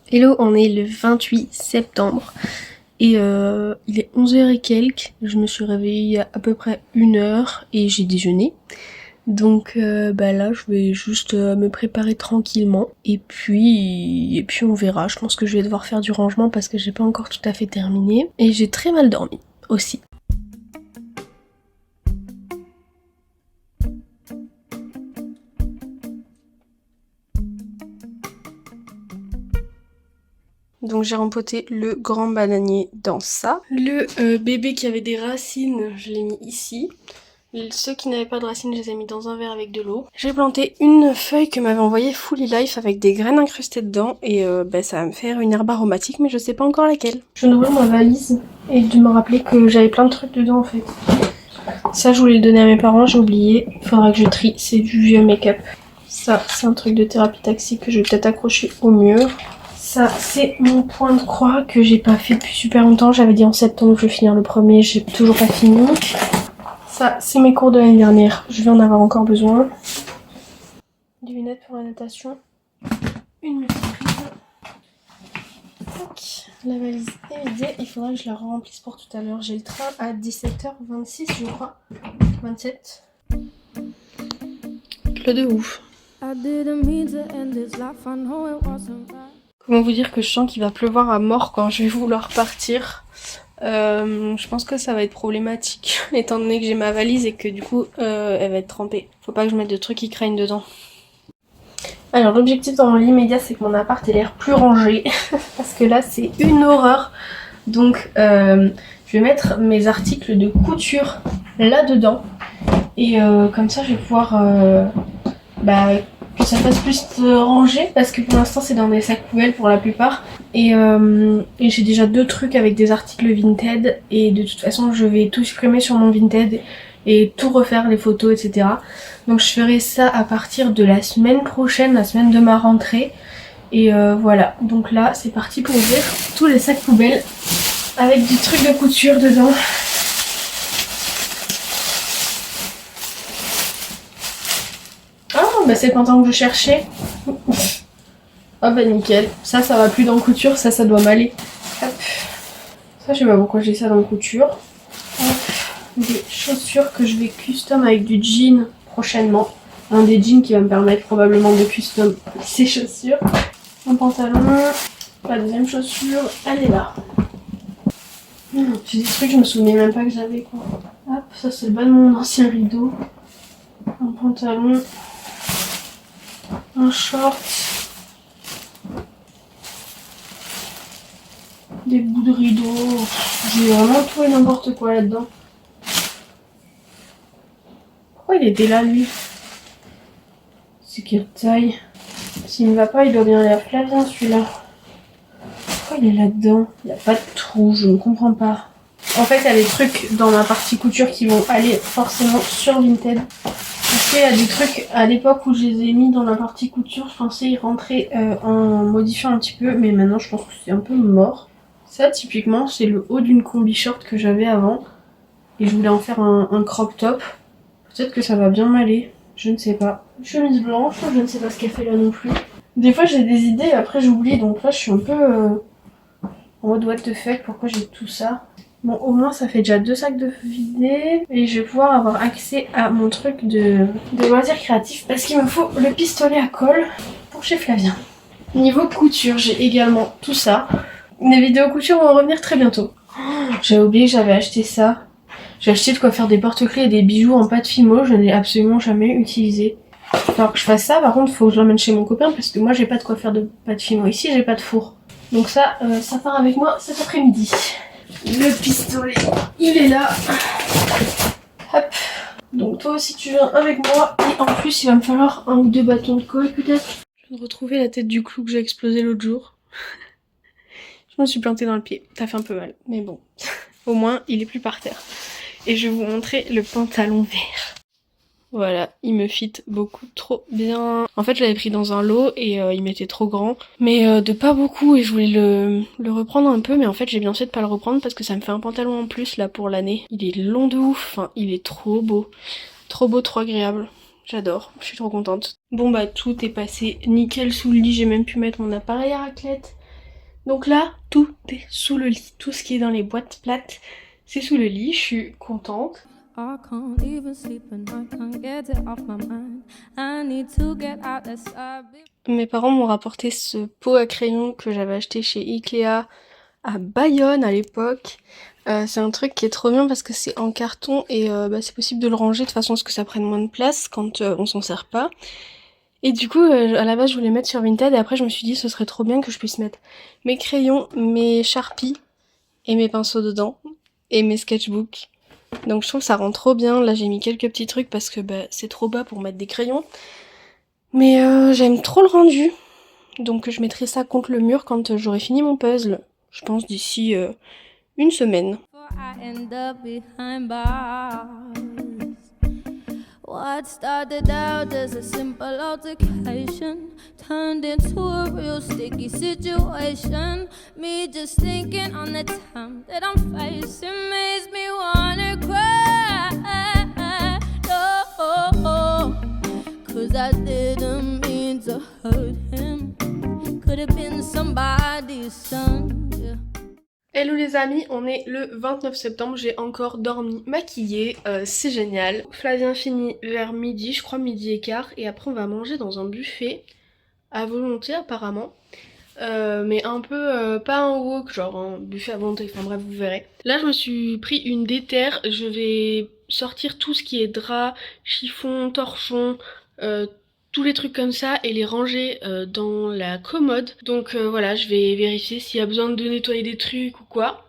Hello, on est le 28 septembre et il est 11h et quelques. Je me suis réveillée il y a à peu près 1 heure et j'ai déjeuné. Donc là je vais juste me préparer tranquillement et puis on verra. Je pense que je vais devoir faire du rangement parce que j'ai pas encore tout à fait terminé et j'ai très mal dormi aussi. Donc j'ai rempoté le grand bananier dans ça. Le bébé qui avait des racines, je l'ai mis ici. Ceux qui n'avaient pas de racines, je les ai mis dans un verre avec de l'eau. J'ai planté une feuille que m'avait envoyée Fully Life avec des graines incrustées dedans et ça va me faire une herbe aromatique mais je sais pas encore laquelle. Je viens d'ouvrir ma valise et de me rappeler que j'avais plein de trucs dedans en fait. Ça je voulais le donner à mes parents, j'ai oublié. Il faudra que je trie, c'est du vieux make-up. Ça c'est un truc de thérapie taxi que je vais peut-être accrocher au mur. Ça c'est mon point de croix que j'ai pas fait depuis super longtemps. J'avais dit en septembre que je vais finir le premier, j'ai toujours pas fini. Ça, c'est mes cours de l'année dernière. Je vais en avoir encore besoin. Des lunettes pour la natation. Une multiprise. Tac. La valise est vidée. Il faudra que je la remplisse pour tout à l'heure. J'ai le train à 17h26, je crois. 27. Le de ouf. Comment vous dire que je sens qu'il va pleuvoir à mort quand je vais vouloir partir. Je pense que ça va être problématique étant donné que j'ai ma valise et que du coup elle va être trempée. Faut pas que je mette de trucs qui craignent dedans. Alors l'objectif dans l'immédiat c'est que mon appart ait l'air plus rangé parce que là c'est une horreur. Donc je vais mettre mes articles de couture là-dedans et comme ça je vais pouvoir que ça fasse plus rangé parce que pour l'instant c'est dans des sacs poubelles pour la plupart et j'ai déjà 2 trucs avec des articles Vinted et de toute façon je vais tout supprimer sur mon Vinted et tout refaire, les photos etc. Donc je ferai ça à partir de la semaine prochaine, la semaine de ma rentrée et voilà, donc là c'est parti pour ouvrir tous les sacs poubelles avec du truc de couture dedans. Oh, c'est le pantalon que je cherchais. Ah bah nickel. Ça va plus dans couture, ça doit m'aller. Hop. Ça, je sais pas pourquoi j'ai ça dans couture. Hop. Des chaussures que je vais custom avec du jean prochainement. Un des jeans qui va me permettre probablement de custom ces chaussures. Un pantalon. La deuxième chaussure, elle est là. J'ai des trucs, je me souvenais même pas que j'avais quoi. Hop, ça c'est le bas de mon ancien rideau. Un pantalon. Un short, des bouts de rideau, j'ai vraiment tout et n'importe quoi là-dedans. Pourquoi il était là lui? C'est quelle taille? S'il ne va pas, il doit bien aller à Flavien celui-là. Pourquoi il est là-dedans? Il n'y a pas de trou, je ne comprends pas. En fait, il y a des trucs dans ma partie couture qui vont aller forcément sur Vinted. Parce qu'il y a des trucs, à l'époque où je les ai mis dans la partie couture, je pensais y rentrer en modifiant un petit peu, mais maintenant je pense que c'est un peu mort. Ça, typiquement, c'est le haut d'une combi short que j'avais avant, et je voulais en faire un crop top. Peut-être que ça va bien m'aller, je ne sais pas. Chemise blanche, je ne sais pas ce qu'elle fait là non plus. Des fois j'ai des idées, après j'oublie, donc là je suis un peu en mode what the fuck, pourquoi j'ai tout ça? Bon, au moins ça fait déjà 2 sacs de vidés et je vais pouvoir avoir accès à mon truc de loisirs créatifs parce qu'il me faut le pistolet à colle pour chez Flavien. Niveau couture, j'ai également tout ça. Les vidéos couture vont revenir très bientôt. Oh, j'avais oublié que j'avais acheté ça. J'ai acheté de quoi faire des porte-clés et des bijoux en pâte Fimo, je n'ai absolument jamais utilisé. Alors que je fasse ça, par contre faut que je l'emmène chez mon copain parce que moi j'ai pas de quoi faire de pâte Fimo. Ici j'ai pas de four. Donc ça part avec moi cet après-midi. Le pistolet, il est là. Hop. Donc toi aussi tu viens avec moi. Et en plus il va me falloir 1 ou 2 bâtons de colle peut-être. Je viens de retrouver la tête du clou que j'ai explosé l'autre jour. Je me suis plantée dans le pied. Ça fait un peu mal. Mais bon. Au moins il est plus par terre. Et je vais vous montrer le pantalon vert. Voilà, il me fit beaucoup trop bien. En fait, je l'avais pris dans un lot et il m'était trop grand. Mais de pas beaucoup et je voulais le reprendre un peu. Mais en fait, j'ai bien fait de pas le reprendre parce que ça me fait un pantalon en plus là pour l'année. Il est long de ouf, enfin, il est trop beau. Trop beau, trop agréable. J'adore, je suis trop contente. Bon bah tout est passé nickel sous le lit. J'ai même pu mettre mon appareil à raclette. Donc là, tout est sous le lit. Tout ce qui est dans les boîtes plates, c'est sous le lit. Je suis contente. Mes parents m'ont rapporté ce pot à crayon que j'avais acheté chez Ikea à Bayonne à l'époque. C'est un truc qui est trop bien parce que c'est en carton et c'est possible de le ranger de façon à ce que ça prenne moins de place quand on s'en sert pas. Et du coup, à la base, je voulais mettre sur Vinted et après je me suis dit ce serait trop bien que je puisse mettre mes crayons, mes Sharpies et mes pinceaux dedans et mes sketchbooks. Donc je trouve que ça rend trop bien. Là j'ai mis quelques petits trucs parce que c'est trop bas pour mettre des crayons. Mais j'aime trop le rendu. Donc je mettrai ça contre le mur quand j'aurai fini mon puzzle. Je pense d'ici une semaine. What started out as a simple altercation turned into a real sticky situation. Me just thinking on the time that I'm facing makes me wanna cry. No, cause I didn't mean to hurt him. Could have been somebody's son. Yeah. Hello les amis, on est le 29 septembre, j'ai encore dormi maquillée, c'est génial. Flavien finit vers midi, je crois midi et quart, et après on va manger dans un buffet, à volonté apparemment. Mais un peu, pas un wok, genre un buffet à volonté, enfin bref vous verrez. Là je me suis pris une déterre, je vais sortir tout ce qui est drap, chiffon, torchon, tous les trucs comme ça et les ranger dans la commode. Donc voilà, je vais vérifier s'il y a besoin de nettoyer des trucs ou quoi.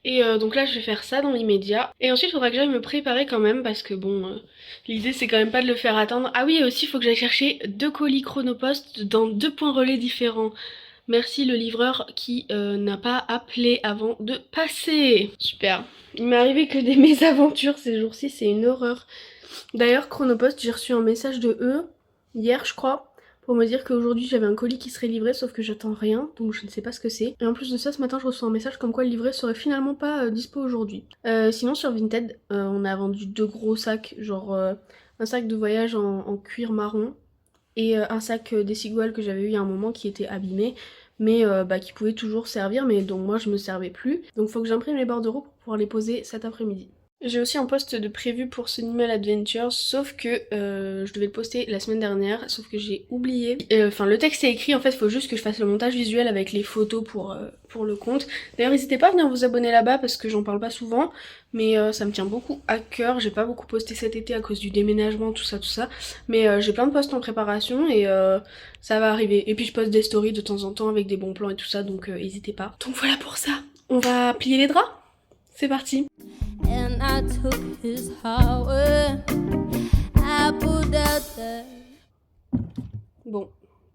Et donc là je vais faire ça dans l'immédiat. Et ensuite il faudra que j'aille me préparer quand même parce que bon, l'idée c'est quand même pas de le faire attendre. Ah oui, et aussi il faut que j'aille chercher 2 colis Chronopost dans 2 points relais différents. Merci le livreur qui n'a pas appelé avant de passer. Super. Il m'est arrivé que des mésaventures ces jours-ci, c'est une horreur. D'ailleurs Chronopost, j'ai reçu un message de eux hier je crois, pour me dire qu'aujourd'hui j'avais un colis qui serait livré sauf que j'attends rien, donc je ne sais pas ce que c'est. Et en plus de ça, ce matin je reçois un message comme quoi le livret serait finalement pas dispo aujourd'hui. Sinon sur Vinted, on a vendu 2 gros sacs, genre un sac de voyage en cuir marron et un sac d'essuie-glaces que j'avais eu il y a un moment qui était abîmé, mais qui pouvait toujours servir, mais dont moi je me servais plus. Donc faut que j'imprime les bordereaux pour pouvoir les poser cet après-midi. J'ai aussi un post de prévu pour Sunimel Adventures, sauf que je devais le poster la semaine dernière, sauf que j'ai oublié. Enfin le texte est écrit, en fait il faut juste que je fasse le montage visuel avec les photos pour le compte. D'ailleurs n'hésitez pas à venir vous abonner là-bas parce que j'en parle pas souvent, mais ça me tient beaucoup à cœur. J'ai pas beaucoup posté cet été à cause du déménagement, tout ça. Mais j'ai plein de posts en préparation et ça va arriver. Et puis je poste des stories de temps en temps avec des bons plans et tout ça, donc n'hésitez pas. Donc voilà pour ça. On va plier les draps. C'est parti. And I took his heart, I pulled out the... Bon,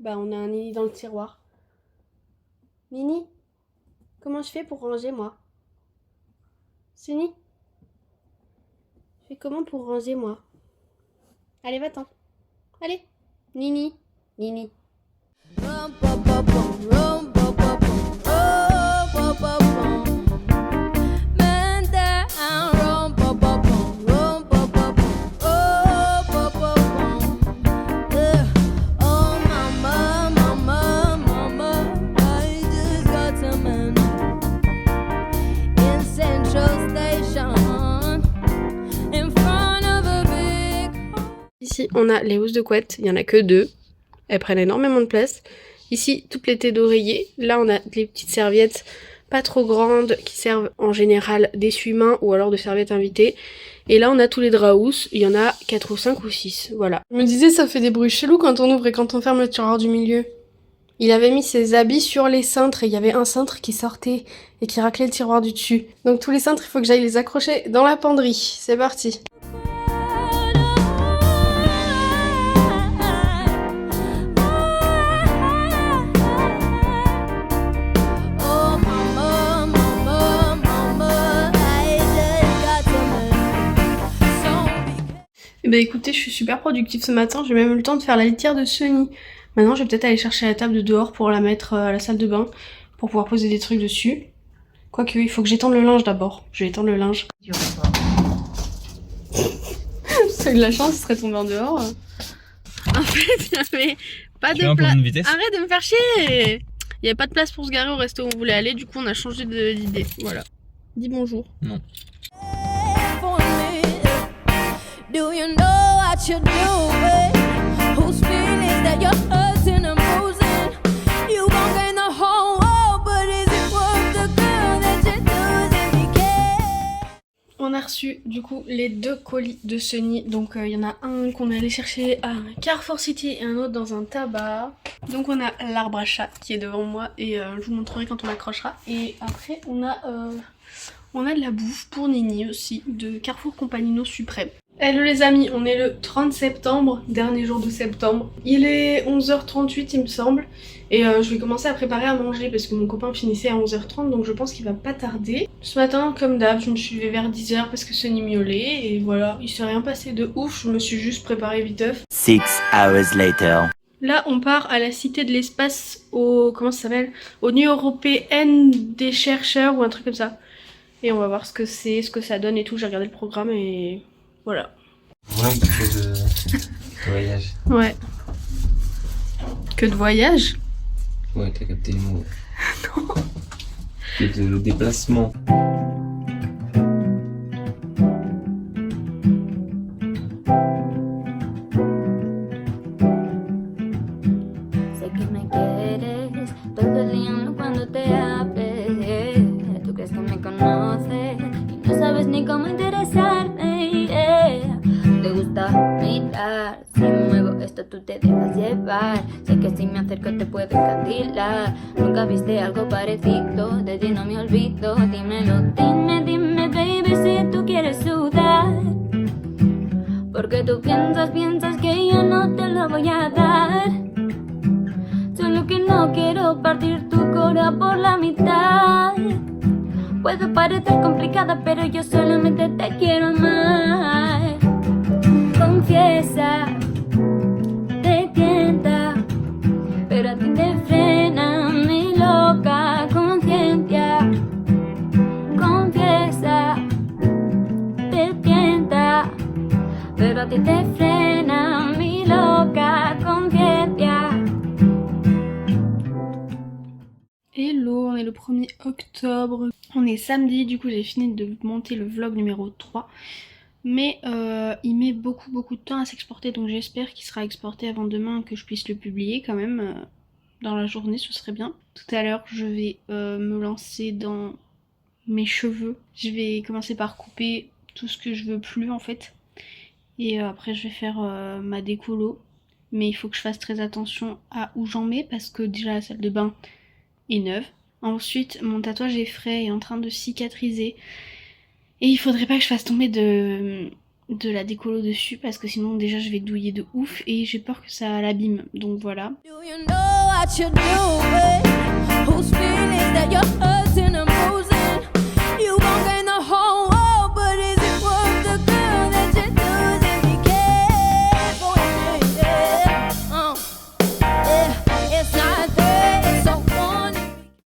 on a un Nini dans le tiroir. Nini, comment je fais pour ranger moi? Sunny, je fais comment pour ranger moi? Allez, va-t'en. Allez, Nini, Nini. Ici on a les housses de couette, il y en a que 2, elles prennent énormément de place. Ici toutes les têtes d'oreiller, là on a des petites serviettes pas trop grandes qui servent en général d'essuie-mains ou alors de serviettes invitées. Et là on a tous les draps housses, il y en a 4 ou 5 ou 6, voilà. Je me disais ça fait des bruits chelous quand on ouvre et quand on ferme le tiroir du milieu. Il avait mis ses habits sur les cintres et il y avait un cintre qui sortait et qui raclait le tiroir du dessus. Donc tous les cintres il faut que j'aille les accrocher dans la penderie, c'est parti. Bah écoutez, je suis super productive ce matin, j'ai même eu le temps de faire la litière de Sunny. Maintenant je vais peut-être aller chercher la table de dehors pour la mettre à la salle de bain, pour pouvoir poser des trucs dessus. Quoique, il faut que j'étende le linge d'abord. Je vais étendre le linge. C'est de la chance, il serait tombé en dehors. En fait, il n'y avait pas de place. Arrête de me faire chier! Il n'y avait pas de place pour se garer au resto où on voulait aller, du coup on a changé d'idée. Voilà. Dis bonjour. Non. Do you know what you're doing? Whose feelings that you're hurting and bruising? You gon' gain the whole world, but is it worth the girl that you're losing? Because On a reçu du coup les 2 colis de Sunny. Donc il y en a un qu'on est allé chercher à Carrefour City et un autre dans un tabac. Donc on a l'arbre à chat qui est devant moi et je vous montrerai quand on accrochera. Et après on a de la bouffe pour Nini aussi de Carrefour Compagnino Suprême. Hello les amis, on est le 30 septembre, dernier jour de septembre. Il est 11h38 il me semble. Et je vais commencer à préparer à manger parce que mon copain finissait à 11h30 donc je pense qu'il va pas tarder. Ce matin comme d'hab je me suis levée vers 10h parce que Sunny miaulait et voilà, il s'est rien passé de ouf, je me suis juste préparée viteuf. 6 hours later. Là on part à la Cité de l'Espace au... comment ça s'appelle? Au Nuit Européenne des chercheurs ou un truc comme ça. Et on va voir ce que c'est, ce que ça donne et tout, j'ai regardé le programme et voilà. Ouais, que de voyage. Ouais. Que de voyage? Ouais, t'as capté le mot. Non. Que de déplacement. sé que me quieres, todo el día cuando te hables. Tú crees que me conoces y no sabes ni cómo interesarme. Te gusta mirar, si muevo esto tú te dejas llevar. Sé que si me acerco te puedo encandilar. Nunca viste algo parecido, de ti no me olvido. Dímelo, dime baby si tú quieres sudar. Porque tú piensas que yo no te lo voy a dar. Solo que no quiero partir tu cora por la mitad. Puede parecer complicada, pero yo solamente te quiero amar. Confiesa, te tienta, pero a ti te frena mi loca conciencia. Confiesa, te tienta, pero a ti te frena mi loca conciencia. Hello, on est le 1er octobre, on est samedi, du coup j'ai fini de monter le vlog numéro 3. Mais il met beaucoup de temps à s'exporter, donc j'espère qu'il sera exporté avant demain, que je puisse le publier quand même dans la journée, ce serait bien. Tout à l'heure je vais me lancer dans mes cheveux, je vais commencer par couper tout ce que je veux plus en fait. Et après je vais faire ma décolo, mais il faut que je fasse très attention à où j'en mets parce que déjà la salle de bain est neuve. Ensuite mon tatouage est frais et en train de cicatriser. Et il faudrait pas que je fasse tomber de la décolo dessus parce que sinon déjà je vais douiller de ouf et j'ai peur que ça l'abîme. Donc voilà. Do you know what you're doing? Whose feelings that you're hurting and bruising? You gon' gain the whole world.